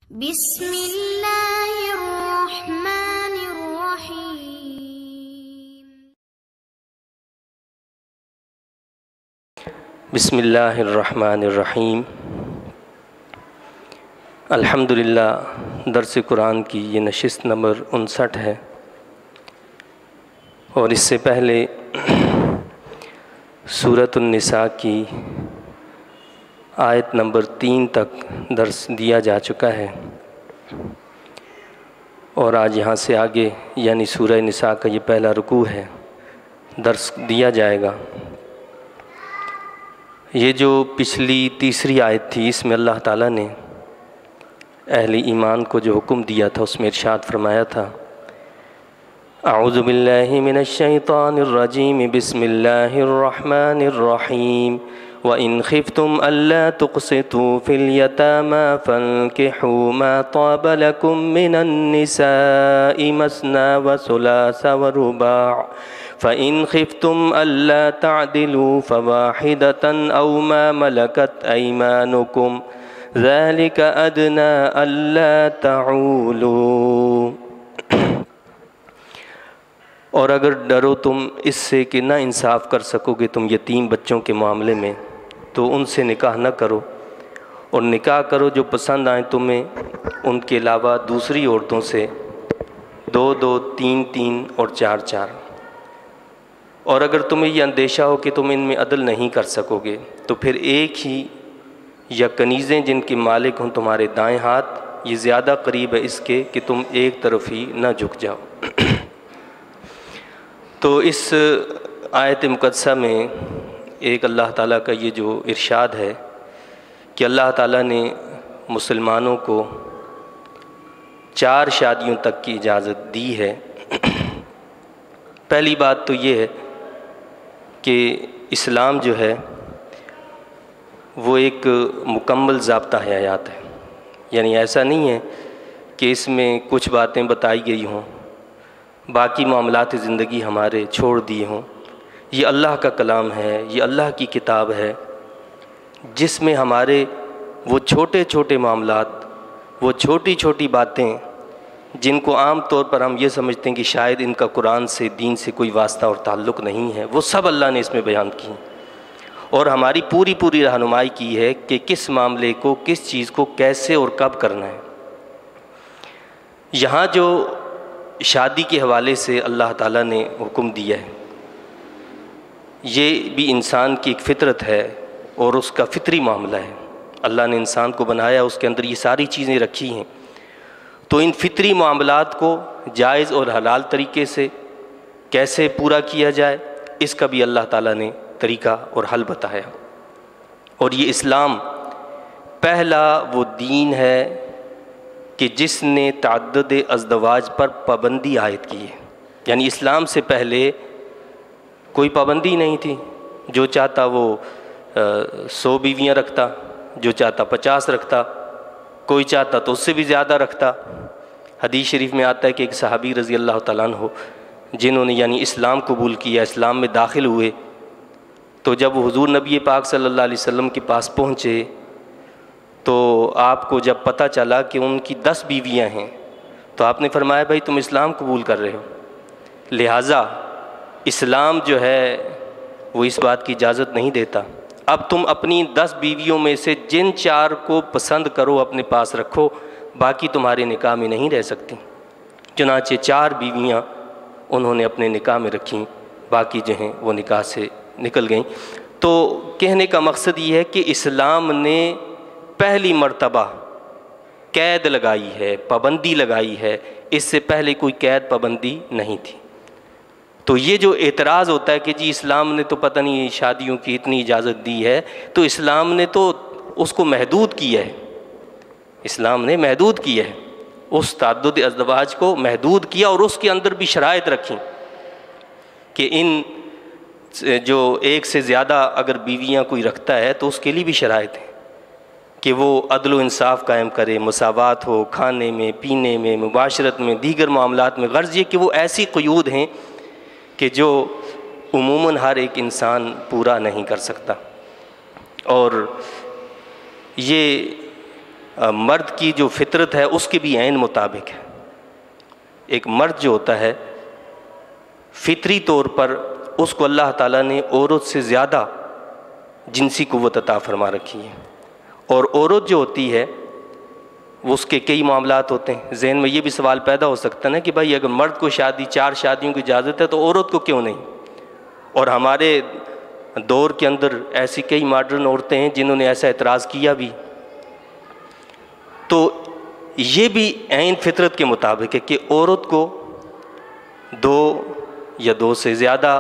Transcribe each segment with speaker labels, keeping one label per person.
Speaker 1: بسم اللہ الرحمن الرحیم۔
Speaker 2: بسم اللہ الرحمن الرحیم۔ الحمدللہ، درس قرآن کی یہ نشست نمبر 59 ہے، اور اس سے پہلے سورۃ النساء کی آیت نمبر 3 تک درس دیا جا چکا ہے، اور آج یہاں سے آگے یعنی سورہ نساء کا یہ پہلا رکوع ہے، درس دیا جائے گا۔ یہ جو پچھلی تیسری آیت تھی، اس میں اللہ تعالیٰ نے اہل ایمان کو جو حکم دیا تھا اس میں ارشاد فرمایا تھا، اعوذ باللہ من الشیطان الرجیم، بسم اللہ الرحمن الرحیم، وَإِنْ خِفْتُمْ أَلَّا تُقْسِطُوا فِي الْيَتَامَى فَانكِحُوا مَا طَابَ لَكُم مِّنَ النِّسَاءِ مَثْنَىٰ وَثُلَاثَ وَرُبَاعَ فَإِنْ خِفْتُمْ أَلَّا تَعْدِلُوا فَوَاحِدَةً أَوْ مَا مَلَكَتْ أَيْمَانُكُمْ ذَلِكَ أَدْنَىٰ أَلَّا تَعُولُوا۔ اور اگر ڈرو تم اس سے کہ نہ انصاف کر سکو گے تم یتیم بچوں کے معاملے میں، تو ان سے نکاح نہ کرو، اور نکاح کرو جو پسند آئیں تمہیں ان کے علاوہ دوسری عورتوں سے، 2-2، 3-3 اور 4-4۔ اور اگر تمہیں یہ اندیشہ ہو کہ تم ان میں عدل نہیں کر سکو گے، تو پھر ایک ہی یا کنیزیں جن کے مالک ہوں تمہارے دائیں ہاتھ، یہ زیادہ قریب ہے اس کے کہ تم ایک طرف ہی نہ جھک جاؤ۔ تو اس آیت مقدسہ میں ایک اللہ تعالیٰ کا یہ جو ارشاد ہے کہ اللہ تعالیٰ نے مسلمانوں کو 4 شادیوں تک کی اجازت دی ہے۔ پہلی بات تو یہ ہے کہ اسلام جو ہے وہ ایک مکمل ضابطہ حیات ہے، یعنی ایسا نہیں ہے کہ اس میں کچھ باتیں بتائی گئی ہوں، باقی معاملات زندگی ہمارے چھوڑ دیے ہوں۔ یہ اللہ کا کلام ہے، یہ اللہ کی کتاب ہے، جس میں ہمارے وہ چھوٹے چھوٹے معاملات، وہ چھوٹی چھوٹی باتیں جن کو عام طور پر ہم یہ سمجھتے ہیں کہ شاید ان کا قرآن سے، دین سے کوئی واسطہ اور تعلق نہیں ہے، وہ سب اللہ نے اس میں بیان کی ہیں، اور ہماری پوری رہنمائی کی ہے کہ کس معاملے کو، کس چیز کو کیسے اور کب کرنا ہے۔ یہاں جو شادی کے حوالے سے اللہ تعالیٰ نے حکم دیا ہے، یہ بھی انسان کی ایک فطرت ہے اور اس کا فطری معاملہ ہے۔ اللہ نے انسان کو بنایا، اس کے اندر یہ ساری چیزیں رکھی ہیں، تو ان فطری معاملات کو جائز اور حلال طریقے سے کیسے پورا کیا جائے، اس کا بھی اللہ تعالیٰ نے طریقہ اور حل بتایا۔ اور یہ اسلام پہلا وہ دین ہے کہ جس نے تعدد ازدواج پر پابندی عائد کی ہے، یعنی اسلام سے پہلے کوئی پابندی نہیں تھی، جو چاہتا وہ 100 بیویاں رکھتا، جو چاہتا 50 رکھتا، کوئی چاہتا تو اس سے بھی زیادہ رکھتا۔ حدیث شریف میں آتا ہے کہ ایک صحابی رضی اللہ تعالیٰ عنہ جنہوں نے یعنی اسلام قبول کیا، اسلام میں داخل ہوئے، تو جب وہ حضور نبی پاک صلی اللہ علیہ وسلم کے پاس پہنچے تو آپ کو جب پتہ چلا کہ ان کی 10 بیویاں ہیں، تو آپ نے فرمایا بھائی تم اسلام قبول کر رہے ہو، لہٰذا اسلام جو ہے وہ اس بات کی اجازت نہیں دیتا، اب تم اپنی 10 بیویوں میں سے جن 4 کو پسند کرو اپنے پاس رکھو، باقی تمہارے نکاح میں نہیں رہ سکتی۔ چنانچہ 4 بیویاں انہوں نے اپنے نکاح میں رکھیں، باقی جو ہیں وہ نکاح سے نکل گئیں۔ تو کہنے کا مقصد یہ ہے کہ اسلام نے پہلی مرتبہ قید لگائی ہے، پابندی لگائی ہے، اس سے پہلے کوئی قید پابندی نہیں تھی۔ تو یہ جو اعتراض ہوتا ہے کہ جی اسلام نے تو پتہ نہیں شادیوں کی اتنی اجازت دی ہے، تو اسلام نے تو اس کو محدود کیا ہے، اسلام نے محدود کیا ہے، اس تعدد ازدواج کو محدود کیا، اور اس کے اندر بھی شرائط رکھیں کہ ان جو ایک سے زیادہ اگر بیویاں کوئی رکھتا ہے تو اس کے لیے بھی شرائط ہیں کہ وہ عدل و انصاف قائم کرے، مساوات ہو کھانے میں، پینے میں، معاشرت میں، دیگر معاملات میں۔ غرض یہ کہ وہ ایسی قیود ہیں کہ جو عموماً ہر ایک انسان پورا نہیں کر سکتا، اور یہ مرد کی جو فطرت ہے اس کے بھی عین مطابق ہے۔ ایک مرد جو ہوتا ہے فطری طور پر اس کو اللہ تعالیٰ نے عورت سے زیادہ جنسی قوت عطا فرما رکھی ہے، اور عورت جو ہوتی ہے وہ اس کے کئی معاملات ہوتے ہیں۔ ذہن میں یہ بھی سوال پیدا ہو سکتا ہے نا کہ بھائی اگر مرد کو 4 شادیوں کی اجازت ہے تو عورت کو کیوں نہیں؟ اور ہمارے دور کے اندر ایسی کئی ماڈرن عورتیں ہیں جنہوں نے ایسا اعتراض کیا بھی۔ تو یہ بھی عین فطرت کے مطابق ہے کہ عورت کو 2 یا 2 سے زیادہ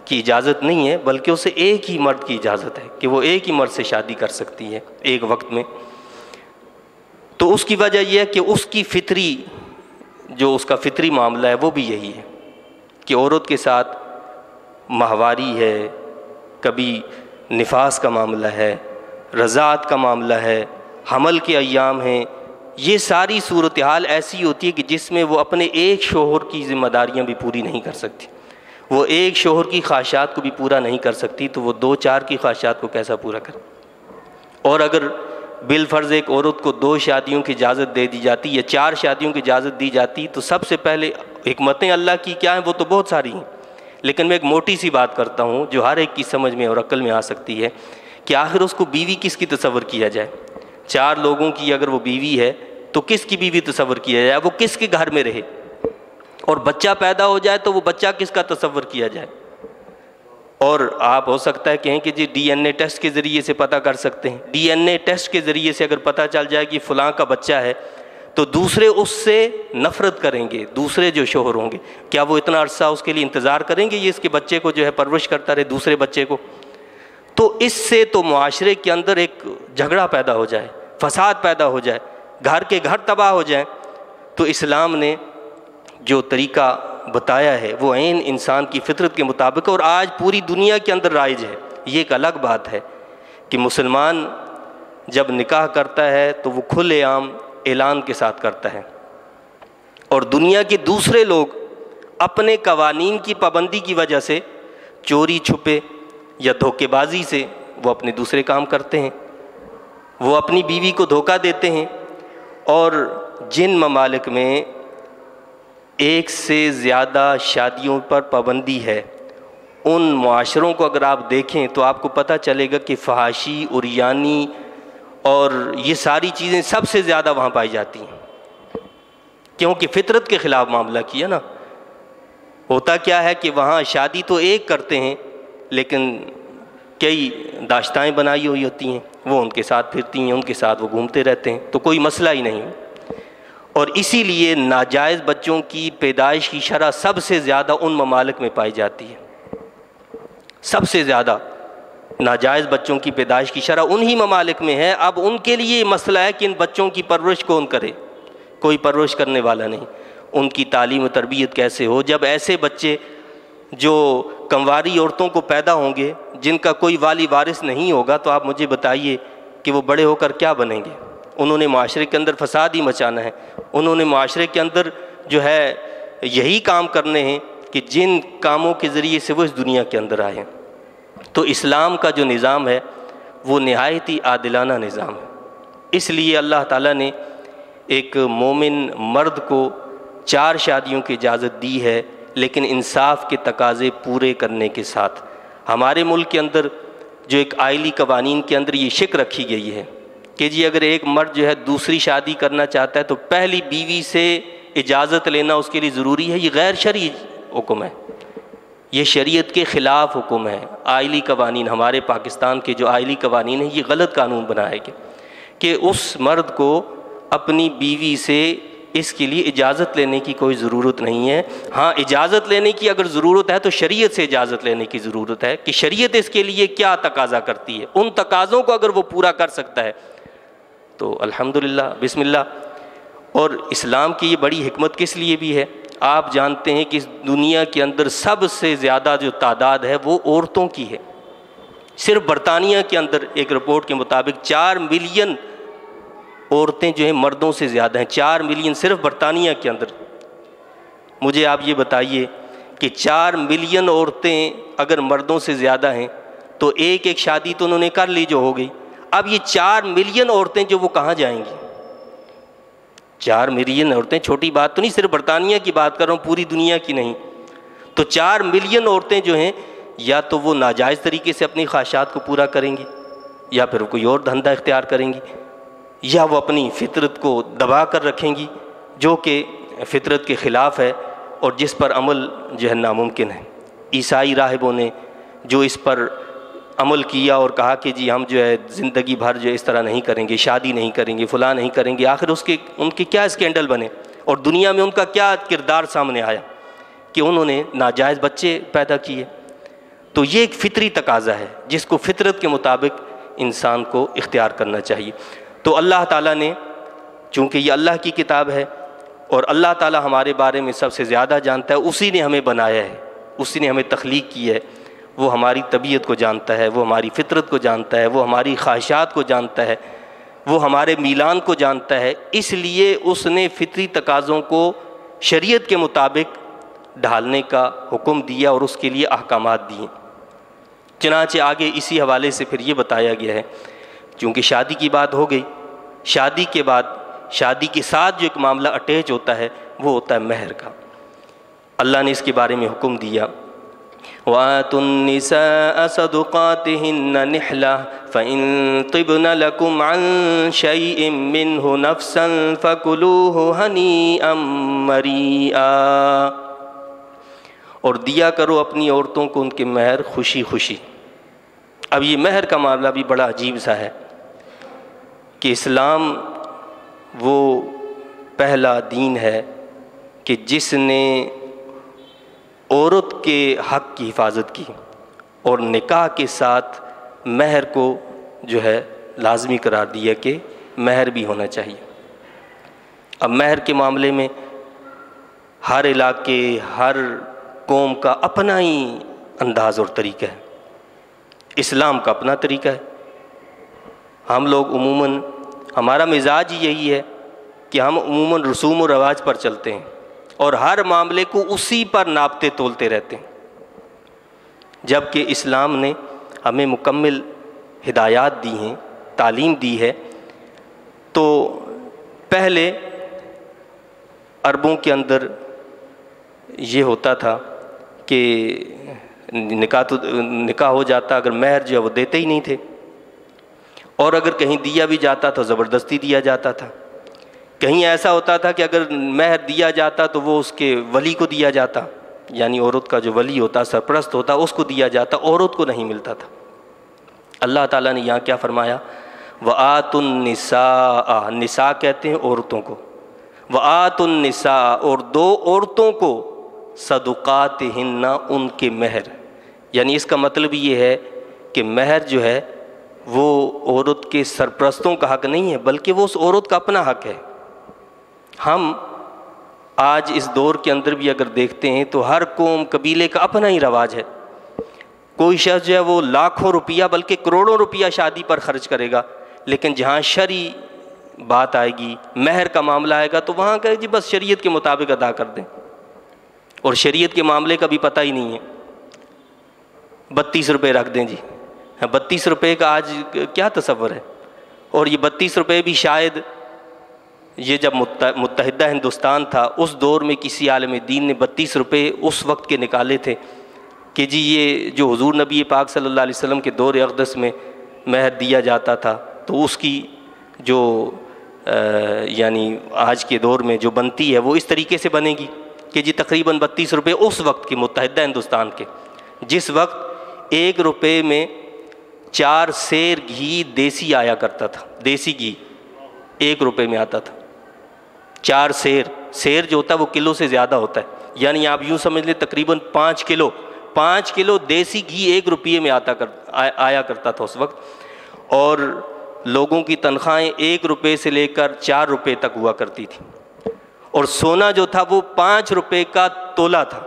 Speaker 2: کی اجازت نہیں ہے، بلکہ اسے ایک ہی مرد کی اجازت ہے کہ وہ ایک ہی مرد سے شادی کر سکتی ہے ایک وقت میں۔ تو اس کی وجہ یہ ہے کہ اس کی فطری جو اس کا فطری معاملہ ہے وہ بھی یہی ہے کہ عورت کے ساتھ ماہواری ہے، کبھی نفاس کا معاملہ ہے، رضاعت کا معاملہ ہے، حمل کے ایام ہیں۔ یہ ساری صورتحال ایسی ہوتی ہے کہ جس میں وہ اپنے ایک شوہر کی ذمہ داریاں بھی پوری نہیں کر سکتی، وہ ایک شوہر کی خواہشات کو بھی پورا نہیں کر سکتی، تو وہ 2-4 کی خواہشات کو کیسا پورا کرے؟ اور اگر بالفرض ایک عورت کو 2 شادیوں کی اجازت دے دی جاتی یا 4 شادیوں کی اجازت دی جاتی تو سب سے پہلے حکمتیں اللہ کی کیا ہیں؟ وہ تو بہت ساری ہیں، لیکن میں ایک موٹی سی بات کرتا ہوں جو ہر ایک کی سمجھ میں اور عقل میں آ سکتی ہے کہ آخر اس کو بیوی کس کی تصور کیا جائے؟ 4 لوگوں کی اگر وہ بیوی ہے تو کس کی بیوی تصور کیا جائے؟ وہ کس کے گھر میں رہے؟ اور بچہ پیدا ہو جائے تو وہ بچہ کس کا تصور کیا جائے؟ اور آپ ہو سکتا ہے کہیں کہ جی ڈی این اے ٹیسٹ کے ذریعے سے پتہ کر سکتے ہیں۔ ڈی این اے ٹیسٹ کے ذریعے سے اگر پتہ چل جائے کہ فلاں کا بچہ ہے تو دوسرے اس سے نفرت کریں گے، دوسرے جو شوہر ہوں گے، کیا وہ اتنا عرصہ اس کے لیے انتظار کریں گے یہ اس کے بچے کو جو ہے پرورش کرتا رہے دوسرے بچے کو؟ تو اس سے تو معاشرے کے اندر ایک جھگڑا پیدا ہو جائے، فساد پیدا ہو جائے، گھر کے گھر تباہ ہو جائیں۔ تو اسلام نے جو طریقہ بتایا ہے وہ عین انسان کی فطرت کے مطابق، اور آج پوری دنیا کے اندر رائج ہے۔ یہ ایک الگ بات ہے کہ مسلمان جب نکاح کرتا ہے تو وہ کھلے عام اعلان کے ساتھ کرتا ہے، اور دنیا کے دوسرے لوگ اپنے قوانین کی پابندی کی وجہ سے چوری چھپے یا دھوکے بازی سے وہ اپنے دوسرے کام کرتے ہیں، وہ اپنی بیوی کو دھوکہ دیتے ہیں۔ اور جن ممالک میں 1 سے زیادہ شادیوں پر پابندی ہے ان معاشروں کو اگر آپ دیکھیں تو آپ کو پتہ چلے گا کہ فحاشی، عریانی اور یہ ساری چیزیں سب سے زیادہ وہاں پائی جاتی ہیں، کیونکہ فطرت کے خلاف معاملہ کیا نا۔ ہوتا کیا ہے کہ وہاں شادی تو ایک کرتے ہیں لیکن کئی داشتائیں بنائی ہوئی ہوتی ہیں، وہ ان کے ساتھ پھرتی ہیں، ان کے ساتھ وہ گھومتے رہتے ہیں، تو کوئی مسئلہ ہی نہیں۔ اور اسی لیے ناجائز بچوں کی پیدائش کی شرح سب سے زیادہ ان ممالک میں پائی جاتی ہے، سب سے زیادہ ناجائز بچوں کی پیدائش کی شرح انہی ممالک میں ہے۔ اب ان کے لیے مسئلہ ہے کہ ان بچوں کی پرورش کون کرے؟ کوئی پرورش کرنے والا نہیں۔ ان کی تعلیم و تربیت کیسے ہو جب ایسے بچے جو کنواری عورتوں کو پیدا ہوں گے جن کا کوئی والی وارث نہیں ہوگا، تو آپ مجھے بتائیے کہ وہ بڑے ہو کر کیا بنیں گے؟ انہوں نے معاشرے کے اندر فساد ہی مچانا ہے، انہوں نے معاشرے کے اندر جو ہے یہی کام کرنے ہیں کہ جن کاموں کے ذریعے سے وہ اس دنیا کے اندر آئے ہیں۔ تو اسلام کا جو نظام ہے وہ نہایت ہی عادلانہ نظام ہے۔ اس لیے اللہ تعالیٰ نے ایک مومن مرد کو 4 شادیوں کی اجازت دی ہے، لیکن انصاف کے تقاضے پورے کرنے کے ساتھ۔ ہمارے ملک کے اندر جو ایک آئلی قوانین کے اندر یہ شک رکھی گئی ہے کہ جی اگر ایک مرد جو ہے دوسری شادی کرنا چاہتا ہے تو پہلی بیوی سے اجازت لینا اس کے لیے ضروری ہے۔ یہ غیر شرعی حکم ہے، یہ شریعت کے خلاف حکم ہے۔ آئلی قوانین، ہمارے پاکستان کے جو آئلی قوانین ہیں، یہ غلط قانون بنائے گئے کہ اس مرد کو اپنی بیوی سے اس کے لیے اجازت لینے کی کوئی ضرورت نہیں ہے۔ ہاں اجازت لینے کی اگر ضرورت ہے تو شریعت سے اجازت لینے کی ضرورت ہے کہ شریعت اس کے لیے کیا تقاضا کرتی ہے۔ ان تقاضوں کو اگر وہ پورا کر سکتا ہے تو الحمدللہ، بسم اللہ۔ اور اسلام کی یہ بڑی حکمت کس لیے بھی ہے؟ آپ جانتے ہیں کہ اس دنیا کے اندر سب سے زیادہ جو تعداد ہے وہ عورتوں کی ہے۔ صرف برطانیہ کے اندر ایک رپورٹ کے مطابق 4 ملین عورتیں جو ہیں مردوں سے زیادہ ہیں، 4 ملین صرف برطانیہ کے اندر۔ مجھے آپ یہ بتائیے کہ 4 ملین عورتیں اگر مردوں سے زیادہ ہیں تو ایک شادی تو انہوں نے کر لی جو ہو گئی، اب یہ 4 ملین عورتیں جو وہ کہاں جائیں گی؟ 4 ملین عورتیں چھوٹی بات تو نہیں، صرف برطانیہ کی بات کر رہا ہوں، پوری دنیا کی نہیں۔ تو 4 ملین عورتیں جو ہیں یا تو وہ ناجائز طریقے سے اپنی خواہشات کو پورا کریں گی، یا پھر کوئی اور دھندا اختیار کریں گی، یا وہ اپنی فطرت کو دبا کر رکھیں گی جو کہ فطرت کے خلاف ہے اور جس پر عمل جو ہے ناممکن ہے۔ عیسائی راہبوں نے جو اس پر عمل کیا اور کہا کہ جی ہم جو ہے زندگی بھر جو اس طرح نہیں کریں گے، شادی نہیں کریں گے، فلاں نہیں کریں گے، آخر ان کے کیا اسکینڈل بنے اور دنیا میں ان کا کیا کردار سامنے آیا کہ انہوں نے ناجائز بچے پیدا کیے۔ تو یہ ایک فطری تقاضا ہے جس کو فطرت کے مطابق انسان کو اختیار کرنا چاہیے۔ تو اللہ تعالیٰ نے، چونکہ یہ اللہ کی کتاب ہے اور اللہ تعالیٰ ہمارے بارے میں سب سے زیادہ جانتا ہے، اسی نے ہمیں بنایا ہے، اسی نے ہمیں تخلیق کی ہے، وہ ہماری طبیعت کو جانتا ہے، وہ ہماری فطرت کو جانتا ہے، وہ ہماری خواہشات کو جانتا ہے، وہ ہمارے میلان کو جانتا ہے، اس لیے اس نے فطری تقاضوں کو شریعت کے مطابق ڈھالنے کا حکم دیا اور اس کے لیے احکامات دیے۔ چنانچہ آگے اسی حوالے سے پھر یہ بتایا گیا ہے، چونکہ شادی کی بات ہو گئی، شادی کے بعد شادی کے ساتھ جو ایک معاملہ اٹیچ ہوتا ہے وہ ہوتا ہے مہر کا۔ اللہ نے اس کے بارے میں حکم دیا، وَآتُوا النِّسَاءَ صَدُقَاتِهِنَّ نِحْلَةً فَإِن طِبْنَ لَكُمْ عَن شَيْءٍ مِّنْهُ نَفْسًا فَكُلُوهُ هَنِيئًا مَرِيئًا، اور دیا کرو اپنی عورتوں کو ان کے مہر خوشی خوشی۔ اب یہ مہر کا معاملہ بھی بڑا عجیب سا ہے کہ اسلام وہ پہلا دین ہے کہ جس نے عورت کے حق کی حفاظت کی اور نکاح کے ساتھ مہر کو جو ہے لازمی قرار دیا کہ مہر بھی ہونا چاہیے۔ اب مہر کے معاملے میں ہر علاقے، ہر قوم کا اپنا ہی انداز اور طریقہ ہے، اسلام کا اپنا طریقہ ہے۔ ہم لوگ عموماً، ہمارا مزاج ہی یہی ہے کہ ہم عموماً رسوم و رواج پر چلتے ہیں اور ہر معاملے کو اسی پر ناپتے تولتے رہتے ہیں، جبکہ اسلام نے ہمیں مکمل ہدایات دی ہیں، تعلیم دی ہے۔ تو پہلے عربوں کے اندر یہ ہوتا تھا کہ نکاح ہو جاتا، اگر مہر جو ہے وہ دیتے ہی نہیں تھے، اور اگر کہیں دیا بھی جاتا تو زبردستی دیا جاتا تھا۔ کہیں ایسا ہوتا تھا کہ اگر مہر دیا جاتا تو وہ اس کے ولی کو دیا جاتا، یعنی عورت کا جو ولی ہوتا، سرپرست ہوتا، اس کو دیا جاتا، عورت کو نہیں ملتا تھا۔ اللہ تعالیٰ نے یہاں کیا فرمایا؟ وَآتُوا النِّسَاءَ، نساء کہتے ہیں عورتوں کو، وَآتُوا النِّسَاءَ، اور دو عورتوں کو صدقاتہن، ان کے مہر، یعنی اس کا مطلب یہ ہے کہ مہر جو ہے وہ عورت کے سرپرستوں کا حق نہیں ہے، بلکہ وہ اس عورت کا اپنا حق ہے۔ ہم آج اس دور کے اندر بھی اگر دیکھتے ہیں تو ہر قوم قبیلے کا اپنا ہی رواج ہے۔ کوئی شخص جو ہے وہ لاکھوں روپیہ بلکہ کروڑوں روپیہ شادی پر خرچ کرے گا، لیکن جہاں شرعی بات آئے گی، مہر کا معاملہ آئے گا، تو وہاں کہے جی بس شریعت کے مطابق ادا کر دیں، اور شریعت کے معاملے کا بھی پتہ ہی نہیں ہے۔ 32 روپے رکھ دیں جی، 32 روپے کا آج کیا تصور ہے؟ اور یہ 32 روپے بھی شاید یہ جب متحدہ ہندوستان تھا اس دور میں کسی عالم دین نے 32 روپے اس وقت کے نکالے تھے کہ جی یہ جو حضور نبی پاک صلی اللہ علیہ وسلم کے دور اقدس میں مہر دیا جاتا تھا تو اس کی جو یعنی آج کے دور میں جو بنتی ہے وہ اس طریقے سے بنے گی کہ جی تقریباً 32 روپے اس وقت کے متحدہ ہندوستان کے، جس وقت 1 روپے میں 4 سیر گھی دیسی آیا کرتا تھا، دیسی گھی 1 روپے میں آتا تھا۔ 4 سیر جو ہوتا ہے وہ کلو سے زیادہ ہوتا ہے، یعنی آپ یوں سمجھ لیں تقریباً 5 کلو دیسی گھی 1 روپے میں آیا کرتا تھا اس وقت، اور لوگوں کی تنخواہیں 1 روپے سے لے کر 4 روپے تک ہوا کرتی تھی، اور سونا جو تھا وہ 5 روپے کا تولہ تھا،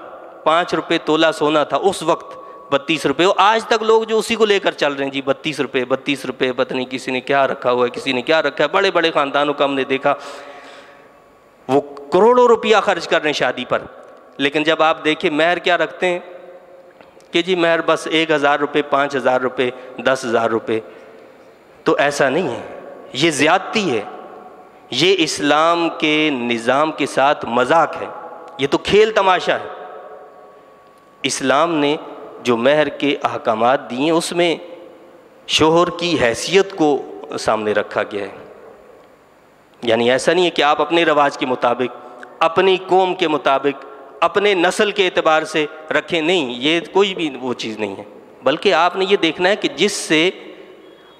Speaker 2: 5 روپے تولہ سونا تھا اس وقت 32 روپے، اور آج تک لوگ جو اسی کو لے کر چل رہے ہیں جی 32 روپے، پتہ نہیں کسی نے کیا رکھا ہوا ہے، کسی نے کیا رکھا ہے۔ بڑے بڑے خاندانوں کا ہم نے دیکھا وہ کروڑوں روپیہ خرچ کر رہے ہیں شادی پر، لیکن جب آپ دیکھیں مہر کیا رکھتے ہیں کہ جی مہر بس 1000 روپے، 5000 روپے، 10,000 روپے، تو ایسا نہیں ہے، یہ زیادتی ہے، یہ اسلام کے نظام کے ساتھ مذاق ہے، یہ تو کھیل تماشا ہے۔ اسلام نے جو مہر کے احکامات دیے اس میں شوہر کی حیثیت کو سامنے رکھا گیا ہے، یعنی ایسا نہیں ہے کہ آپ اپنے رواج کے مطابق، اپنی قوم کے مطابق، اپنے نسل کے اعتبار سے رکھیں، نہیں، یہ کوئی بھی وہ چیز نہیں ہے، بلکہ آپ نے یہ دیکھنا ہے کہ جس سے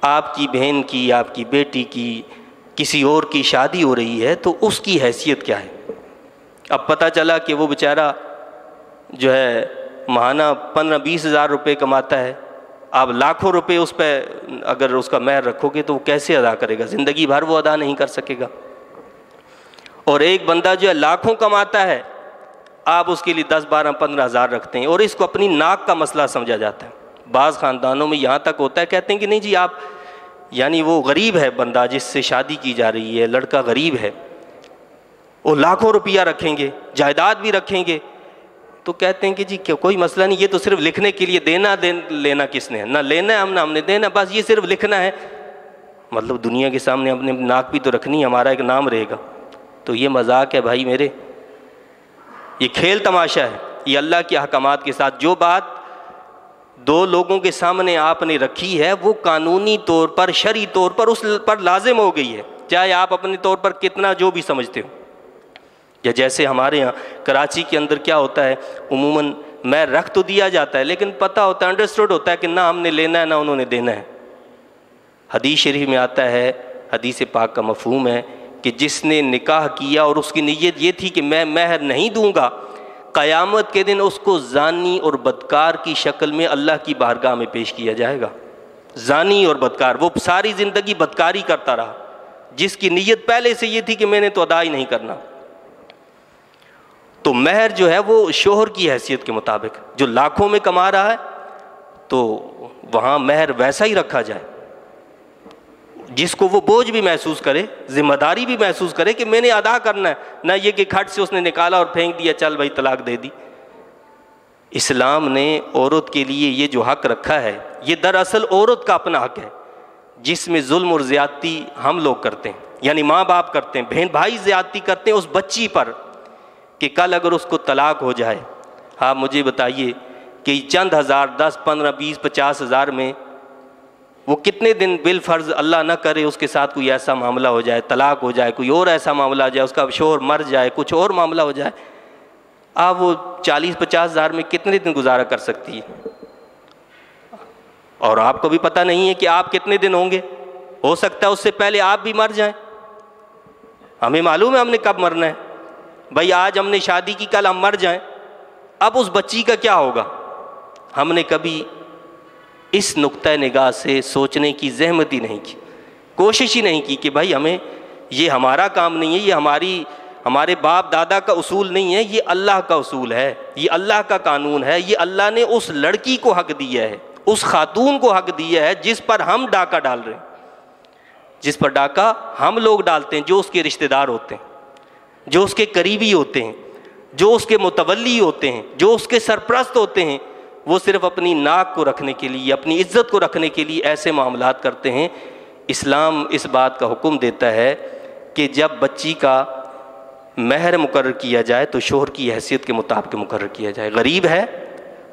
Speaker 2: آپ کی بہن کی، آپ کی بیٹی کی، کسی اور کی شادی ہو رہی ہے تو اس کی حیثیت کیا ہے۔ اب پتہ چلا کہ وہ بیچارہ جو ہے ماہانہ 15-20 ہزار روپے کماتا ہے، آپ لاکھوں روپے اس پہ اگر اس کا مہر رکھو گے تو وہ کیسے ادا کرے گا؟ زندگی بھر وہ ادا نہیں کر سکے گا۔ اور ایک بندہ جو ہے لاکھوں کماتا ہے، آپ اس کے لیے 10-12-15 ہزار رکھتے ہیں، اور اس کو اپنی ناک کا مسئلہ سمجھا جاتا ہے۔ بعض خاندانوں میں یہاں تک ہوتا ہے، کہتے ہیں کہ نہیں جی آپ، یعنی وہ غریب ہے بندہ جس سے شادی کی جا رہی ہے، لڑکا غریب ہے، وہ لاکھوں روپیہ رکھیں گے، جائیداد بھی رکھیں گے، تو کہتے ہیں کہ جی کوئی مسئلہ نہیں، یہ تو صرف لکھنے کے لیے، دینا لینا کس نے ہے؟ نہ لینا ہے ہم نے دینا، بس یہ صرف لکھنا ہے، مطلب دنیا کے سامنے ہم نے ناک بھی تو رکھنی ہے، ہمارا ایک نام رہے گا۔ تو یہ مذاق ہے بھائی میرے، یہ کھیل تماشا ہے، یہ اللہ کے احکامات کے ساتھ جو بات دو لوگوں کے سامنے آپ نے رکھی ہے وہ قانونی طور پر، شرعی طور پر اس پر لازم ہو گئی ہے، چاہے آپ اپنے طور پر کتنا جو بھی سمجھتے ہو۔ یا جیسے ہمارے ہاں کراچی کے اندر کیا ہوتا ہے، عموماً میں رکھ تو دیا جاتا ہے لیکن پتہ ہوتا ہے، انڈرسٹوڈ ہوتا ہے کہ نہ ہم نے لینا ہے نہ انہوں نے دینا ہے۔ حدیث شریف میں آتا ہے، حدیث پاک کا مفہوم ہے کہ جس نے نکاح کیا اور اس کی نیت یہ تھی کہ میں مہر نہیں دوں گا، قیامت کے دن اس کو زانی اور بدکار کی شکل میں اللہ کی بارگاہ میں پیش کیا جائے گا۔ زانی اور بدکار، وہ ساری زندگی بدکاری کرتا رہا، جس کی نیت پہلے سے یہ تھی کہ میں نے تو ادا ہی نہیں کرنا۔ تو مہر جو ہے وہ شوہر کی حیثیت کے مطابق، جو لاکھوں میں کما رہا ہے تو وہاں مہر ویسا ہی رکھا جائے، جس کو وہ بوجھ بھی محسوس کرے، ذمہ داری بھی محسوس کرے کہ میں نے ادا کرنا ہے، نہ یہ کہ کھٹ سے اس نے نکالا اور پھینک دیا، چل بھائی طلاق دے دی۔ اسلام نے عورت کے لیے یہ جو حق رکھا ہے، یہ دراصل عورت کا اپنا حق ہے، جس میں ظلم اور زیادتی ہم لوگ کرتے ہیں، یعنی ماں باپ کرتے ہیں، بہن بھائی زیادتی کرتے ہیں اس بچی پر، کہ کل اگر اس کو طلاق ہو جائے، آپ مجھے بتائیے کہ چند ہزار، 10 15 20 50 ہزار میں وہ کتنے دن بالفرض اللہ نہ کرے اس کے ساتھ کوئی ایسا معاملہ ہو جائے، طلاق ہو جائے، کوئی اور ایسا معاملہ ہو جائے، اس کا شوہر مر جائے، کچھ اور معاملہ ہو جائے، آپ وہ 40-50 ہزار میں کتنے دن گزارا کر سکتی ہے؟ اور آپ کو بھی پتہ نہیں ہے کہ آپ کتنے دن ہوں گے، ہو سکتا ہے اس سے پہلے آپ بھی مر جائیں، ہمیں معلوم ہے ہم نے کب مرنا ہے، بھائی آج ہم نے شادی کی، کل ہم مر جائیں، اب اس بچی کا کیا ہوگا؟ ہم نے کبھی اس نقطہ نگاہ سے سوچنے کی زحمت ہی نہیں کی، کوشش ہی نہیں کی کہ بھائی ہمیں، یہ ہمارا کام نہیں ہے، یہ ہمارے باپ دادا کا اصول نہیں ہے، یہ اللہ کا اصول ہے، یہ اللہ کا قانون ہے، یہ اللہ نے اس لڑکی کو حق دیا ہے، اس خاتون کو حق دیا ہے جس پر ہم ڈاکہ ڈال رہے ہیں، جس پر ڈاکہ ہم لوگ ڈالتے ہیں، جو اس کے رشتہ دار ہوتے ہیں، جو اس کے قریبی ہوتے ہیں، جو اس کے متولی ہوتے ہیں، جو اس کے سرپرست ہوتے ہیں، وہ صرف اپنی ناک کو رکھنے کے لیے، اپنی عزت کو رکھنے کے لیے ایسے معاملات کرتے ہیں۔ اسلام اس بات کا حکم دیتا ہے کہ جب بچی کا مہر مقرر کیا جائے تو شوہر کی حیثیت کے مطابق مقرر کیا جائے، غریب ہے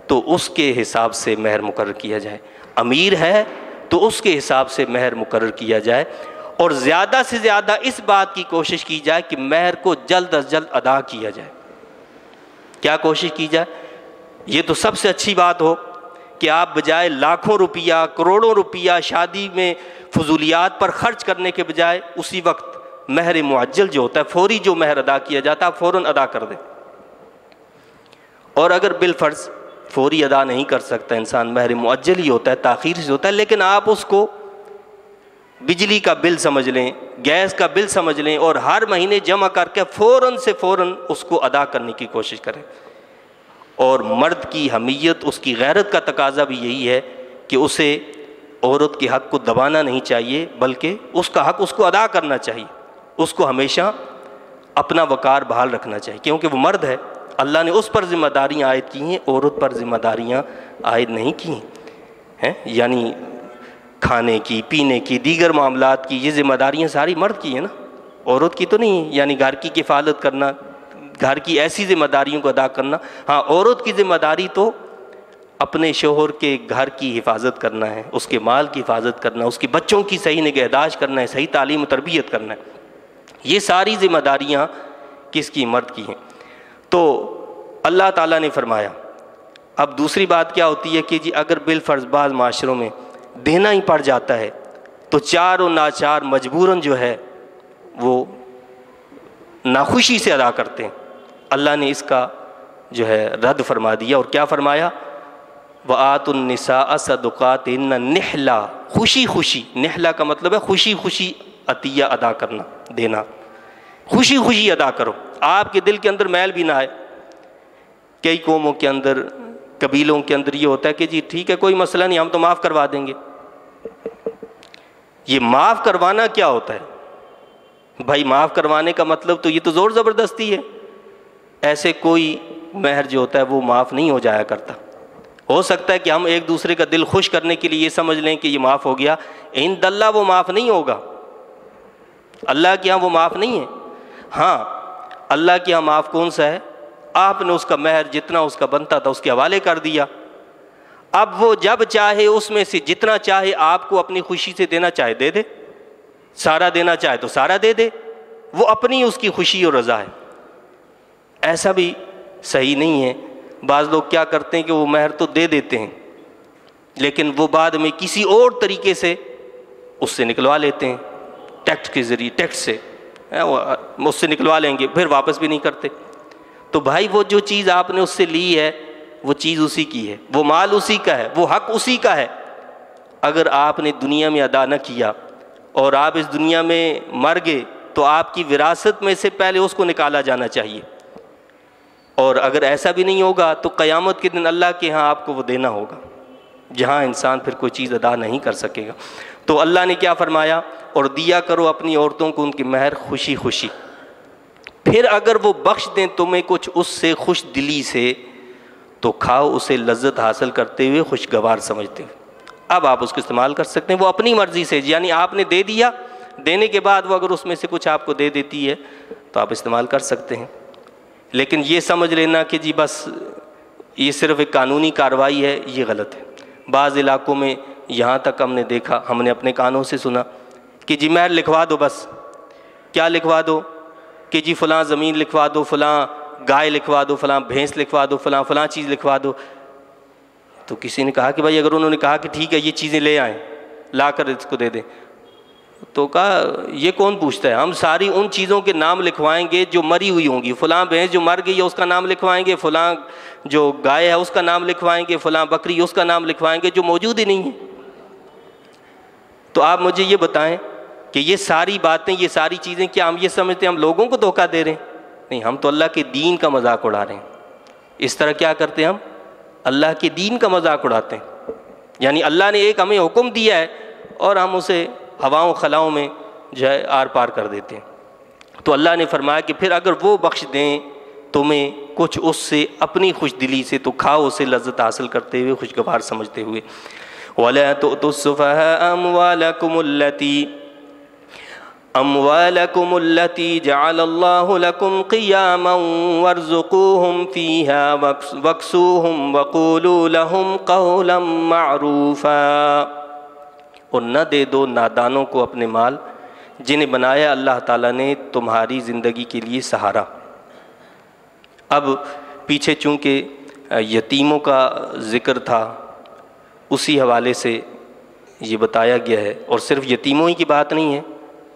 Speaker 2: تو اس کے حساب سے مہر مقرر کیا جائے، امیر ہے تو اس کے حساب سے مہر مقرر کیا جائے، اور زیادہ سے زیادہ اس بات کی کوشش کی جائے کہ مہر کو جلد از جلد ادا کیا جائے۔ کیا کوشش کی جائے؟ یہ تو سب سے اچھی بات ہو کہ آپ بجائے لاکھوں روپیہ، کروڑوں روپیہ شادی میں فضولیات پر خرچ کرنے کے بجائے اسی وقت مہر معجل جو ہوتا ہے، فوری جو مہر ادا کیا جاتا ہے، فوراً ادا کر دیں۔ اور اگر بالفرض فوری ادا نہیں کر سکتا انسان، مہر معجل ہی ہوتا ہے، تاخیر سے ہوتا ہے، لیکن آپ اس کو بجلی کا بل سمجھ لیں، گیس کا بل سمجھ لیں، اور ہر مہینے جمع کر کے فوراً سے فوراً اس کو ادا کرنے کی کوشش کریں۔ اور مرد کی حمیت، اس کی غیرت کا تقاضا بھی یہی ہے کہ اسے عورت کے حق کو دبانا نہیں چاہیے، بلکہ اس کا حق اس کو ادا کرنا چاہیے، اس کو ہمیشہ اپنا وقار بحال رکھنا چاہیے، کیونکہ وہ مرد ہے، اللہ نے اس پر ذمہ داریاں عائد کی ہیں، عورت پر ذمہ داریاں عائد نہیں کی ہیں۔ یعنی کھانے کی، پینے کی، دیگر معاملات کی، یہ ذمہ داریاں ساری مرد کی ہیں نا، عورت کی تو نہیں ہے۔ یعنی گھر کی کفالت کرنا، گھر کی ایسی ذمہ داریوں کو ادا کرنا، ہاں عورت کی ذمہ داری تو اپنے شوہر کے گھر کی حفاظت کرنا ہے، اس کے مال کی حفاظت کرنا، اس کے بچوں کی صحیح نگہداشت کرنا ہے، صحیح تعلیم و تربیت کرنا ہے۔ یہ ساری ذمہ داریاں کس کی؟ مرد کی ہیں۔ تو اللہ تعالیٰ نے فرمایا، اب دوسری بات کیا ہوتی ہے کہ جی اگر بالفرض بعض معاشروں میں دینا ہی پڑ جاتا ہے تو چار و ناچار مجبوراً جو ہے وہ ناخوشی سے ادا کرتے ہیں۔ اللہ نے اس کا جو ہے رد فرما دیا، اور کیا فرمایا؟ وَآتُوا النِّسَاءَ صَدُقَاتِهِنَّ نِحْلًا، خوشی خوشی، نحلہ کا مطلب ہے خوشی خوشی عطیہ ادا کرنا، دینا، خوشی خوشی ادا کرو، آپ کے دل کے اندر میل بھی نہ آئے۔ کئی قوموں کے اندر، قبیلوں کے اندر یہ ہوتا ہے کہ جی ٹھیک ہے کوئی مسئلہ نہیں، ہم تو معاف کروا دیں گے۔ یہ معاف کروانا کیا ہوتا ہے بھائی؟ معاف کروانے کا مطلب تو یہ تو زور زبردستی ہے۔ ایسے کوئی مہر جو ہوتا ہے وہ معاف نہیں ہو جایا کرتا۔ ہو سکتا ہے کہ ہم ایک دوسرے کا دل خوش کرنے کے لیے یہ سمجھ لیں کہ یہ معاف ہو گیا، عند اللہ وہ معاف نہیں ہوگا، اللہ کے ہاں وہ معاف نہیں ہے۔ ہاں اللہ کے ہاں معاف کون سا ہے؟ آپ نے اس کا مہر جتنا اس کا بنتا تھا اس کے حوالے کر دیا، اب وہ جب چاہے اس میں سے جتنا چاہے آپ کو اپنی خوشی سے دینا چاہے دے دے، سارا دینا چاہے تو سارا دے دے، وہ اپنی اس کی خوشی اور رضا ہے۔ ایسا بھی صحیح نہیں ہے۔ بعض لوگ کیا کرتے ہیں کہ وہ مہر تو دے دیتے ہیں لیکن وہ بعد میں کسی اور طریقے سے اس سے نکلوا لیتے ہیں، ٹیکس کے ذریعے، ٹیکس سے اس سے نکلوا لیں گے، پھر واپس بھی نہیں کرتے۔ تو بھائی وہ جو چیز آپ نے اس سے لی ہے وہ چیز اسی کی ہے، وہ مال اسی کا ہے، وہ حق اسی کا ہے۔ اگر آپ نے دنیا میں ادا نہ کیا اور آپ اس دنیا میں مر گئے تو آپ کی وراثت میں سے پہلے اس کو نکالا جانا چاہیے، اور اگر ایسا بھی نہیں ہوگا تو قیامت کے دن اللہ کے ہاں آپ کو وہ دینا ہوگا، جہاں انسان پھر کوئی چیز ادا نہیں کر سکے گا۔ تو اللہ نے کیا فرمایا؟ اور دیا کرو اپنی عورتوں کو ان کی مہر خوشی خوشی، پھر اگر وہ بخش دیں تمہیں کچھ اس سے خوش دلی سے تو کھاؤ اسے لذت حاصل کرتے ہوئے، خوشگوار سمجھتے ہوئے۔ اب آپ اس کو استعمال کر سکتے ہیں، وہ اپنی مرضی سے، یعنی آپ نے دے دیا، دینے کے بعد وہ اگر اس میں سے کچھ آپ کو دے دیتی ہے تو آپ استعمال کر سکتے ہیں۔ لیکن یہ سمجھ لینا کہ جی بس یہ صرف ایک قانونی کارروائی ہے، یہ غلط ہے۔ بعض علاقوں میں یہاں تک ہم نے دیکھا، ہم نے اپنے کانوں سے سنا کہ جی مہر لکھوا دو، بس کیا لکھوا دو کہ جی فلاں زمین لکھوا دو، فلاں گائے لکھوا دو، فلاں بھینس لکھوا دو، فلاں چیز لکھوا دو۔ تو کسی نے کہا کہ بھائی اگر انہوں نے کہا کہ ٹھیک ہے یہ چیزیں لے آئیں، لا کر اس کو دے دیں، تو کہا یہ کون پوچھتا ہے، ہم ساری ان چیزوں کے نام لکھوائیں گے جو مری ہوئی ہوں گی، فلاں بھینس جو مر گئی ہے اس کا نام لکھوائیں گے، فلاں جو گائے ہے اس کا نام لکھوائیں گے، فلاں بکری اس کا نام لکھوائیں گے جو موجود ہی نہیں ہے۔ تو آپ مجھے یہ بتائیں کہ یہ ساری باتیں، یہ ساری چیزیں، کیا ہم یہ سمجھتے ہیں ہم لوگوں کو دھوکہ دے رہے ہیں؟ نہیں، ہم تو اللہ کے دین کا مذاق اڑا رہے ہیں۔ اس طرح کیا کرتے ہیں ہم؟ اللہ کے دین کا مذاق اڑاتے ہیں۔ یعنی اللہ نے ایک ہمیں حکم دیا ہے اور ہم اسے ہواؤں خلاؤں میں جو ہے آر پار کر دیتے ہیں۔ تو اللہ نے فرمایا کہ پھر اگر وہ بخش دیں تمہیں کچھ اس سے اپنی خوش دلی سے تو کھاؤ اسے لذت حاصل کرتے ہوئے، خوشگوار سمجھتے ہوئے۔ وَلَا تُؤْتُوا السُّفَهَاءَ أَمْوَالَكُمُ الَّتِي جَعَلَ اللَّهُ لَكُمْ قِيَامًا وَارْزُقُوهُمْ فِيهَا وَاكْسُوهُمْ وَقُولُوا لَهُمْ قَوْلًا مَعْرُوفًا، اور نہ دے دو نادانوں کو اپنے مال جنہیں بنایا اللہ تعالیٰ نے تمہاری زندگی کے لیے سہارا۔ اب پیچھے چونکہ یتیموں کا ذکر تھا، اسی حوالے سے یہ بتایا گیا ہے، اور صرف یتیموں ہی کی بات نہیں ہے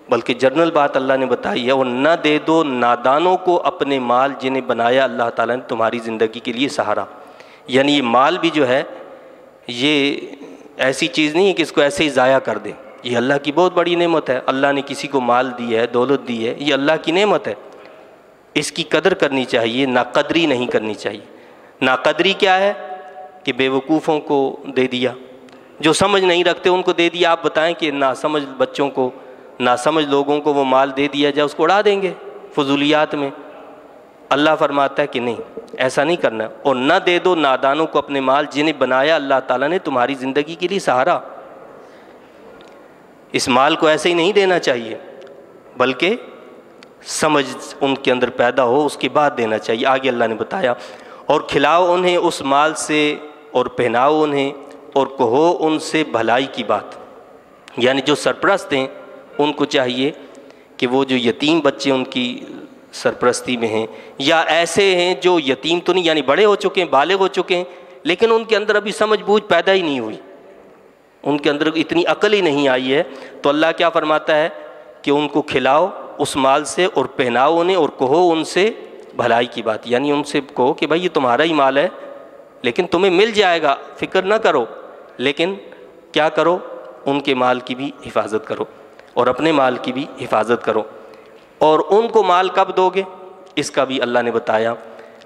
Speaker 2: بلکہ جنرل بات اللہ نے بتائی ہے، اور نہ دے دو نادانوں کو اپنے مال جنہیں بنایا اللہ تعالیٰ نے تمہاری زندگی کے لیے سہارا۔ یعنی یہ مال بھی جو ہے یہ ایسی چیز نہیں ہے کہ اس کو ایسے ہی ضائع کر دیں، یہ اللہ کی بہت بڑی نعمت ہے۔ اللہ نے کسی کو مال دی ہے، دولت دی ہے، یہ اللہ کی نعمت ہے، اس کی قدر کرنی چاہیے، ناقدری نہیں کرنی چاہیے۔ ناقدری کیا ہے کہ بے وقوفوں کو دے دیا، جو سمجھ نہیں رکھتے ان کو دے دیا۔ آپ بتائیں کہ ناسمجھ بچوں کو، ناسمجھ لوگوں کو وہ مال دے دیا جائے، اس کو اڑا دیں گے فضولیات میں۔ اللہ فرماتا ہے کہ نہیں، ایسا نہیں کرنا، اور نہ دے دو نادانوں کو اپنے مال جنہیں بنایا اللہ تعالیٰ نے تمہاری زندگی کے لیے سہارا۔ اس مال کو ایسے ہی نہیں دینا چاہیے، بلکہ سمجھ ان کے اندر پیدا ہو اس کے بعد دینا چاہیے۔ آگے اللہ نے بتایا، اور کھلاؤ انہیں اس مال سے اور پہناؤ انہیں اور کہو ان سے بھلائی کی بات۔ یعنی جو سرپرست ہیں ان کو چاہیے کہ وہ جو یتیم بچے ان کی سرپرستی میں ہیں، یا ایسے ہیں جو یتیم تو نہیں، یعنی بڑے ہو چکے ہیں، بالغ ہو چکے ہیں، لیکن ان کے اندر ابھی سمجھ بوجھ پیدا ہی نہیں ہوئی، ان کے اندر اتنی عقل ہی نہیں آئی ہے، تو اللہ کیا فرماتا ہے کہ ان کو کھلاؤ اس مال سے اور پہناؤ انہیں اور کہو ان سے بھلائی کی بات۔ یعنی ان سے کہو کہ بھائی یہ تمہارا ہی مال ہے لیکن تمہیں مل جائے گا، فکر نہ کرو، لیکن کیا کرو، ان کے مال کی بھی حفاظت کرو اور اپنے مال کی بھی حفاظت کرو۔ اور ان کو مال کب دو گے اس کا بھی اللہ نے بتایا،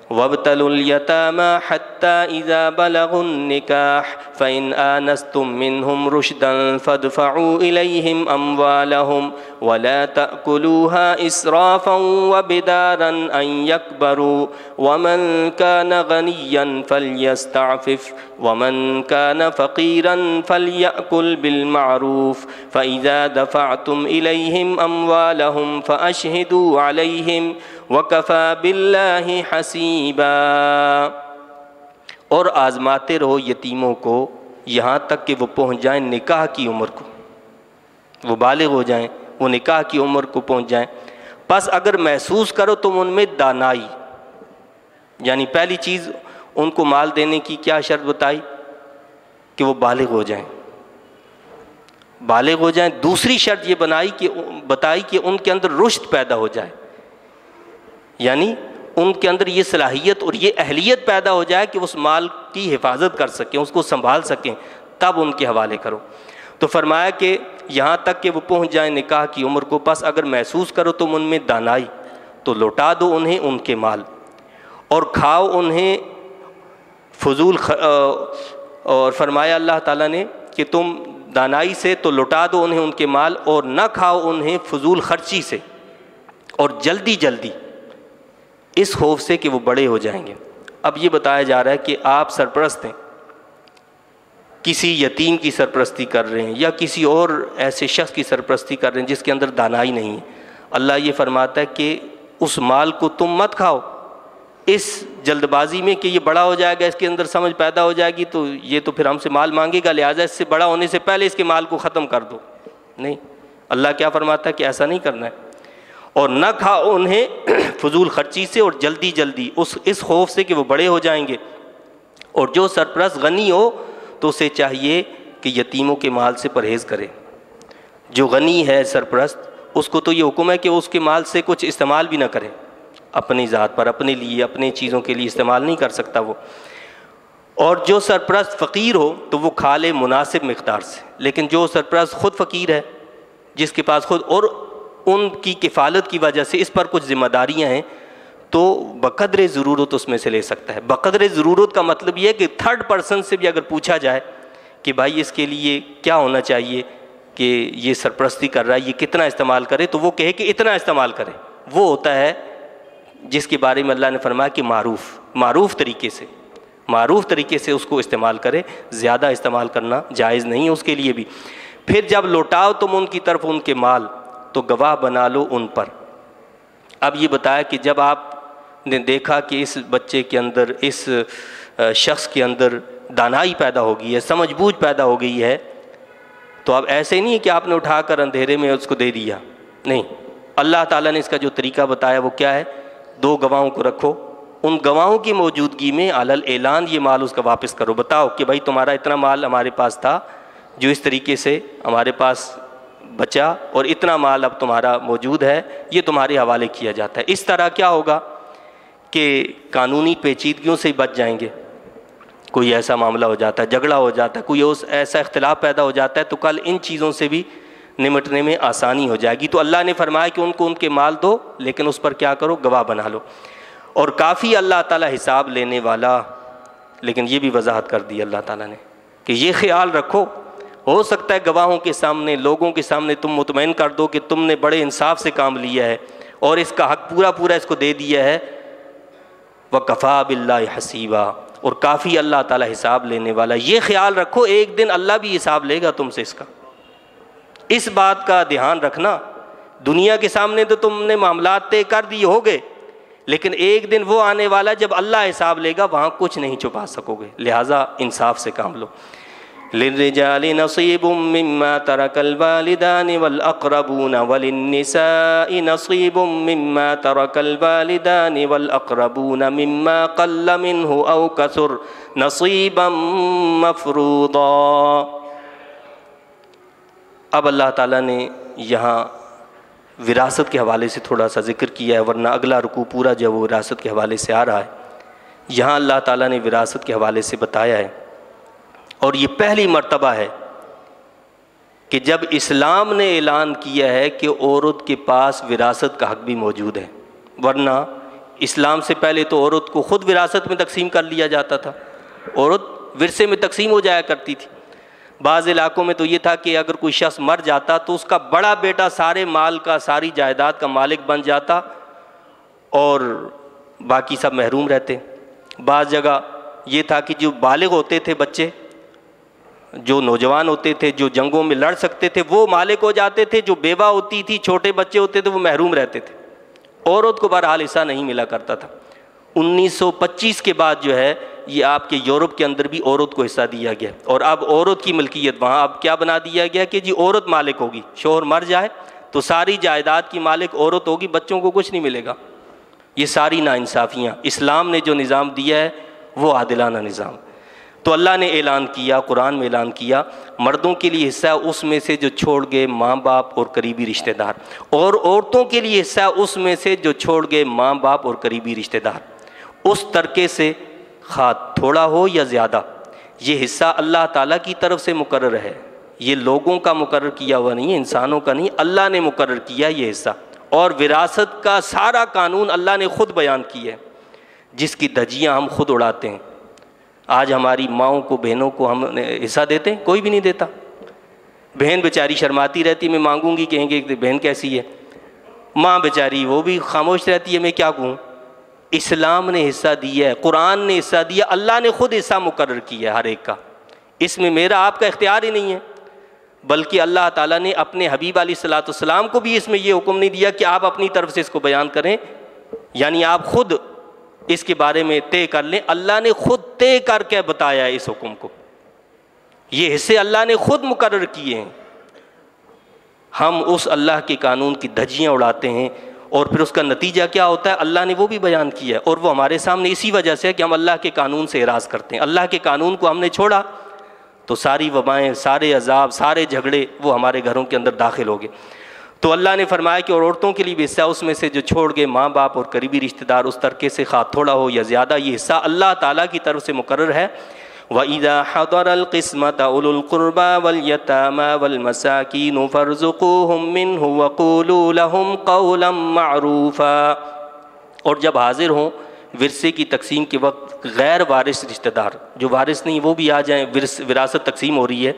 Speaker 2: وَابْتَلُوا الْيَتَامَى حَتَّى إِذَا بَلَغُوا النِّكَاحَ فَإِنْ آنَسْتُم مِّنْهُمْ رُشْدًا فَادْفَعُوا إِلَيْهِمْ أَمْوَالَهُمْ وَلَا تَأْكُلُوهَا إِسْرَافًا وَبِدَارًا أَن يَكْبَرُوا وَمَن كَانَ غَنِيًّا فَلْيَسْتَعْفِفْ وَمَن كَانَ فَقِيرًا فَلْيَأْكُلْ بِالْمَعْرُوفِ فَإِذَا دَفَعْتُمْ إِلَيْهِمْ أَمْوَالَهُمْ فَأَشْهِدُوا عَلَيْهِمْ وَكَفَى بِاللَّهِ حَسِيبًا۔ اور آزماتے رہو یتیموں کو یہاں تک کہ وہ پہنچ جائیں نکاح کی عمر کو، وہ بالغ ہو جائیں، وہ نکاح کی عمر کو پہنچ جائیں۔ پس اگر محسوس کرو تم ان میں دانائی، یعنی پہلی چیز ان کو مال دینے کی کیا شرط بتائی کہ وہ بالغ ہو جائیں، بالغ ہو جائیں۔ دوسری شرط یہ بتائی کہ ان کے اندر رشد پیدا ہو جائے، یعنی ان کے اندر یہ صلاحیت اور یہ اہلیت پیدا ہو جائے کہ اس مال کی حفاظت کر سکیں، اس کو سنبھال سکیں، تب ان کے حوالے کرو۔ تو فرمایا کہ یہاں تک کہ وہ پہنچ جائیں نکاح کی عمر کو، پس اگر محسوس کرو تم ان میں دانائی تو لوٹا دو انہیں ان کے مال، اور کھاؤ انہیں فضول اور فرمایا اللہ تعالیٰ نے کہ تم دانائی سے تو لوٹا دو انہیں ان کے مال، اور نہ کھاؤ انہیں فضول خرچی سے، اور جلدی جلدی، اس خوف سے کہ وہ بڑے ہو جائیں گے۔ اب یہ بتایا جا رہا ہے کہ آپ سرپرست ہیں، کسی یتیم کی سرپرستی کر رہے ہیں یا کسی اور ایسے شخص کی سرپرستی کر رہے ہیں جس کے اندر دانائی نہیں ہے۔ اللہ یہ فرماتا ہے کہ اس مال کو تم مت کھاؤ اس جلد بازی میں کہ یہ بڑا ہو جائے گا، اس کے اندر سمجھ پیدا ہو جائے گی تو یہ تو پھر ہم سے مال مانگے گا، لہٰذا اس سے بڑا ہونے سے پہلے اس کے مال کو ختم کر دو۔ نہیں، اللہ کیا فرماتا ہے کہ ایسا نہیں کرنا ہے، اور نہ کھاؤ انہیں فضول خرچی سے اور جلدی جلدی، اس خوف سے کہ وہ بڑے ہو جائیں گے۔ اور جو سرپرست غنی ہو تو اسے چاہیے کہ یتیموں کے مال سے پرہیز کرے۔ جو غنی ہے سرپرست، اس کو تو یہ حکم ہے کہ اس کے مال سے کچھ استعمال بھی نہ کرے، اپنی ذات پر، اپنے لیے، اپنے چیزوں کے لیے استعمال نہیں کر سکتا وہ۔ اور جو سرپرست فقیر ہو تو وہ کھا لے مناسب مقدار سے، لیکن جو سرپرست خود فقیر ہے، جس کے پاس خود اور ان کی کفالت کی وجہ سے اس پر کچھ ذمہ داریاں ہیں، تو بقدر ضرورت اس میں سے لے سکتا ہے۔ بقدر ضرورت کا مطلب یہ ہے کہ تھرڈ پرسن سے بھی اگر پوچھا جائے کہ بھائی اس کے لیے کیا ہونا چاہیے کہ یہ سرپرستی کر رہا ہے، یہ کتنا استعمال کرے، تو وہ کہے کہ اتنا استعمال کرے، وہ ہوتا ہے جس کے بارے میں اللہ نے فرمایا کہ معروف طریقے سے اس کو استعمال کرے، زیادہ استعمال کرنا جائز نہیں ہے اس کے لیے بھی۔ پھر جب لوٹاؤ تم ان کی طرف ان کے مال تو گواہ بنا لو ان پر۔ اب یہ بتایا کہ جب آپ نے دیکھا کہ اس بچے کے اندر، اس شخص کے اندر دانائی پیدا ہو گئی ہے، سمجھ بوجھ پیدا ہو گئی ہے، تو اب ایسے نہیں ہے کہ آپ نے اٹھا کر اندھیرے میں اس کو دے دیا، نہیں، اللہ تعالیٰ نے اس کا جو طریقہ بتایا وہ کیا ہے، 2 گواہوں کو رکھو، ان گواہوں کی موجودگی میں علی الاعلان یہ مال اس کا واپس کرو، بتاؤ کہ بھائی تمہارا اتنا مال ہمارے پاس تھا جو اس طریقے سے ہمارے پاس بچا، اور اتنا مال اب تمہارا موجود ہے، یہ تمہارے حوالے کیا جاتا ہے۔ اس طرح کیا ہوگا کہ قانونی پیچیدگیوں سے بچ جائیں گے۔ کوئی ایسا معاملہ ہو جاتا ہے، جھگڑا ہو جاتا ہے، کوئی ایسا اختلاف پیدا ہو جاتا ہے، تو کل ان چیزوں سے بھی نمٹنے میں آسانی ہو جائے گی۔ تو اللہ نے فرمایا کہ ان کو ان کے مال دو، لیکن اس پر کیا کرو، گواہ بنا لو، اور کافی اللہ تعالیٰ حساب لینے والا۔ لیکن یہ بھی وضاحت کر دی اللہ تعالیٰ نے کہ یہ خیال رکھو، ہو سکتا ہے گواہوں کے سامنے، لوگوں کے سامنے تم مطمئن کر دو کہ تم نے بڑے انصاف سے کام لیا ہے اور اس کا حق پورا اس کو دے دیا ہے، وَكَفَى بِاللَّهِ حَسِيبًا، اور کافی اللہ تعالیٰ حساب لینے والا۔ یہ خیال رکھو ایک دن اللہ بھی حساب لے گا تم سے، اس بات کا دھیان رکھنا، دنیا کے سامنے تو تم نے معاملات طے کر دیے ہوگے، لیکن ایک دن وہ آنے والا جب اللہ حساب لے گا، وہاں کچھ نہیں چھپا سکو گے، لہٰذا انصاف سے کام لو۔ للرجال نصیب مما ترک الوالدان والاقربون وللنساء نصیب مما ترک الوالدان والاقربون مما قل منه او کثر نصیبا مفروضا۔ اب اللہ تعالیٰ نے یہاں وراثت کے حوالے سے تھوڑا سا ذکر کیا ہے، ورنہ اگلا رکوع پورا جو ہے وہ وراثت کے حوالے سے آ رہا ہے۔ یہاں اللہ تعالیٰ نے وراثت کے حوالے سے بتایا ہے، اور یہ پہلی مرتبہ ہے کہ جب اسلام نے اعلان کیا ہے کہ عورت کے پاس وراثت کا حق بھی موجود ہے، ورنہ اسلام سے پہلے تو عورت کو خود وراثت میں تقسیم کر لیا جاتا تھا، عورت ورثے میں تقسیم ہو جایا کرتی تھی۔ بعض علاقوں میں تو یہ تھا کہ اگر کوئی شخص مر جاتا تو اس کا بڑا بیٹا سارے مال کا، ساری جائیداد کا مالک بن جاتا اور باقی سب محروم رہتے۔ بعض جگہ یہ تھا کہ جو بالغ ہوتے تھے بچے، جو نوجوان ہوتے تھے، جو جنگوں میں لڑ سکتے تھے، وہ مالک ہو جاتے تھے، جو بیوہ ہوتی تھی، چھوٹے بچے ہوتے تھے، وہ محروم رہتے تھے، عورت کو بہرحال حصہ نہیں ملا کرتا تھا۔ 1925 کے بعد جو ہے یہ آپ کے یورپ کے اندر بھی عورت کو حصہ دیا گیا، اور اب عورت کی ملکیت وہاں اب کیا بنا دیا گیا کہ جی عورت مالک ہوگی، شوہر مر جائے تو ساری جائیداد کی مالک عورت ہوگی، بچوں کو کچھ نہیں ملے گا۔ یہ ساری ناانصافیاں، اسلام نے جو نظام دیا ہے وہ عادلانہ نظام۔ تو اللہ نے اعلان کیا، قرآن میں اعلان کیا، مردوں کے لیے حصہ اس میں سے جو چھوڑ گئے ماں باپ اور قریبی رشتہ دار، اور عورتوں کے لیے حصہ اس میں سے جو چھوڑ گئے ماں باپ اور قریبی رشتہ دار، اس ترکے سے خواہ تھوڑا ہو یا زیادہ، یہ حصہ اللہ تعالیٰ کی طرف سے مقرر ہے، یہ لوگوں کا مقرر کیا ہوا نہیں ہے، انسانوں کا نہیں، اللہ نے مقرر کیا یہ حصہ۔ اور وراثت کا سارا قانون اللہ نے خود بیان کیا ہے، جس کی دھجیاں ہم خود اڑاتے ہیں۔ آج ہماری ماؤں کو، بہنوں کو ہم حصہ دیتے ہیں؟ کوئی بھی نہیں دیتا۔ بہن بیچاری شرماتی رہتی، میں مانگوں گی کہیں گے کہ بہن کیسی ہے، ماں بیچاری وہ بھی خاموش رہتی ہے، میں کیا کہوں۔ اسلام نے حصہ دیا ہے، قرآن نے حصہ دیا، اللہ نے خود حصہ مقرر کیا ہے ہر ایک کا، اس میں میرا آپ کا اختیار ہی نہیں ہے، بلکہ اللہ تعالیٰ نے اپنے حبیب علیہ الصلوۃ والسلام کو بھی اس میں یہ حکم نہیں دیا کہ آپ اپنی طرف سے اس کو بیان کریں، یعنی آپ خود اس کے بارے میں طے کر لیں۔ اللہ نے خود طے کر کے بتایا ہے اس حکم کو، یہ حصے اللہ نے خود مقرر کیے ہیں۔ ہم اس اللہ کے قانون کی دھجیاں اڑاتے ہیں، اور پھر اس کا نتیجہ کیا ہوتا ہے اللہ نے وہ بھی بیان کیا ہے، اور وہ ہمارے سامنے اسی وجہ سے ہے کہ ہم اللہ کے قانون سے اعراض کرتے ہیں۔ اللہ کے قانون کو ہم نے چھوڑا تو ساری وبائیں، سارے عذاب، سارے جھگڑے وہ ہمارے گھروں کے اندر داخل ہو گئے۔ تو اللہ نے فرمایا کہ اور عورتوں کے لیے بھی حصہ اس میں سے جو چھوڑ گئے ماں باپ اور قریبی رشتہ دار، اس ترکے سے خواہ تھوڑا ہو یا زیادہ، یہ حصہ اللہ تعالیٰ کی طرف سے مقرر ہے۔ وَإِذَا حَضَرَ الْقِسْمَةَ أُولُو الْقُرْبَى وَالْيَتَامَى وَالْمَسَاكِينُ فَارْزُقُوهُم مِّنْهُ وَقُولُوا لَهُمْ قَوْلًا مَّعْرُوفًا۔ اور جب حاضر ہوں ورثے کی تقسیم کے وقت غیر وارث رشتہ دار، جو وارث نہیں وہ بھی آ جائیں، وراثت تقسیم ہو رہی ہے،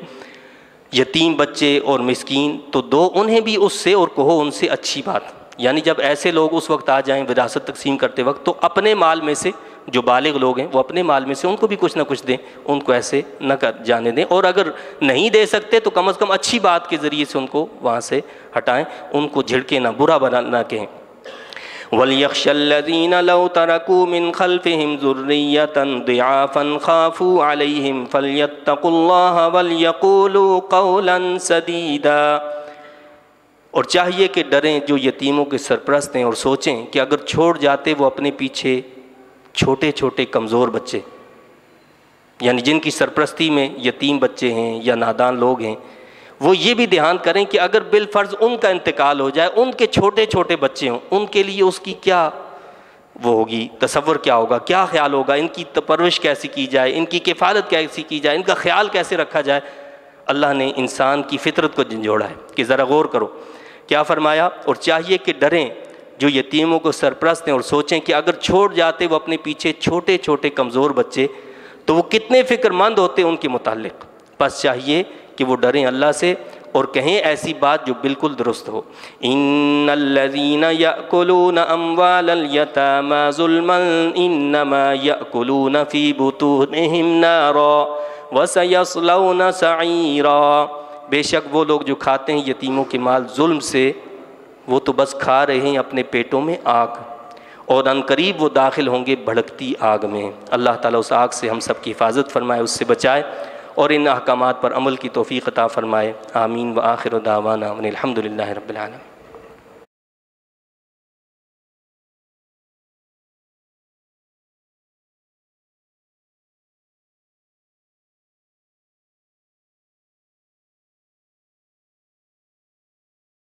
Speaker 2: یتیم بچے اور مسکین، تو دو انہیں بھی اس سے اور کہو ان سے اچھی بات۔ یعنی جب ایسے لوگ اس وقت آ جائیں وراثت تقسیم کرتے وقت، تو اپنے مال میں سے، جو بالغ لوگ ہیں وہ اپنے مال میں سے ان کو بھی کچھ نہ کچھ دیں، ان کو ایسے نہ جانے دیں، اور اگر نہیں دے سکتے تو کم از کم اچھی بات کے ذریعے سے ان کو وہاں سے ہٹائیں، ان کو جھڑکیں نہ، برا بنا نہ کہیں۔ وَلْيَخْشَ الَّذِينَ لَوْ تَرَكُوا مِنْ خَلْفِهِمْ ذُرِّيَّةً ضِعَافًا خَافُوا عَلَيْهِمْ فَلْيَتَّقُوا اللَّهَ وَلْيَقُولُوا قَوْلًا سَدِيدًا۔ اور چاہیے کہ ڈریں جو یتیموں کے سرپرست ہیں، اور سوچیں کہ اگر چھوڑ جاتے وہ اپنے پیچھے چھوٹے چھوٹے کمزور بچے، یعنی جن کی سرپرستی میں یتیم بچے ہیں یا نادان لوگ ہیں، وہ یہ بھی دھیان کریں کہ اگر بالفرض ان کا انتقال ہو جائے، ان کے چھوٹے چھوٹے بچے ہوں، ان کے لیے اس کی کیا وہ ہوگی، تصور کیا ہوگا، کیا خیال ہوگا، ان کی پرورش کیسی کی جائے، ان کی کفالت کیسی کی جائے، ان کا خیال کیسے رکھا جائے۔ اللہ نے انسان کی فطرت کو جھنجھوڑا ہے کہ ذرا غور کرو کیا فرمایا۔ اور چاہیے کہ ڈریں جو یتیموں کو سرپرست ہیں، اور سوچیں کہ اگر چھوڑ جاتے وہ اپنے پیچھے چھوٹے چھوٹے کمزور بچے تو وہ کتنے فکر مند ہوتے ان کے متعلق۔ پس چاہیے کہ وہ ڈریں اللہ سے اور کہیں ایسی بات جو بالکل درست ہو۔ ان الذین یأکلون اموال الیتامی ظلما انما یأکلون فی بطونہم نارا وسیصلون سعیرا۔ بے شک وہ لوگ جو کھاتے ہیں یتیموں کے مال ظلم سے، وہ تو بس کھا رہے ہیں اپنے پیٹوں میں آگ، اور ان قریب وہ داخل ہوں گے بھڑکتی آگ میں۔ اللہ تعالیٰ اس آگ سے ہم سب کی حفاظت فرمائے، اس سے بچائے، اور ان احکامات پر عمل کی توفیق عطا فرمائے۔ آمین۔ وآخر دعوانا ان الحمد للہ رب العالمین۔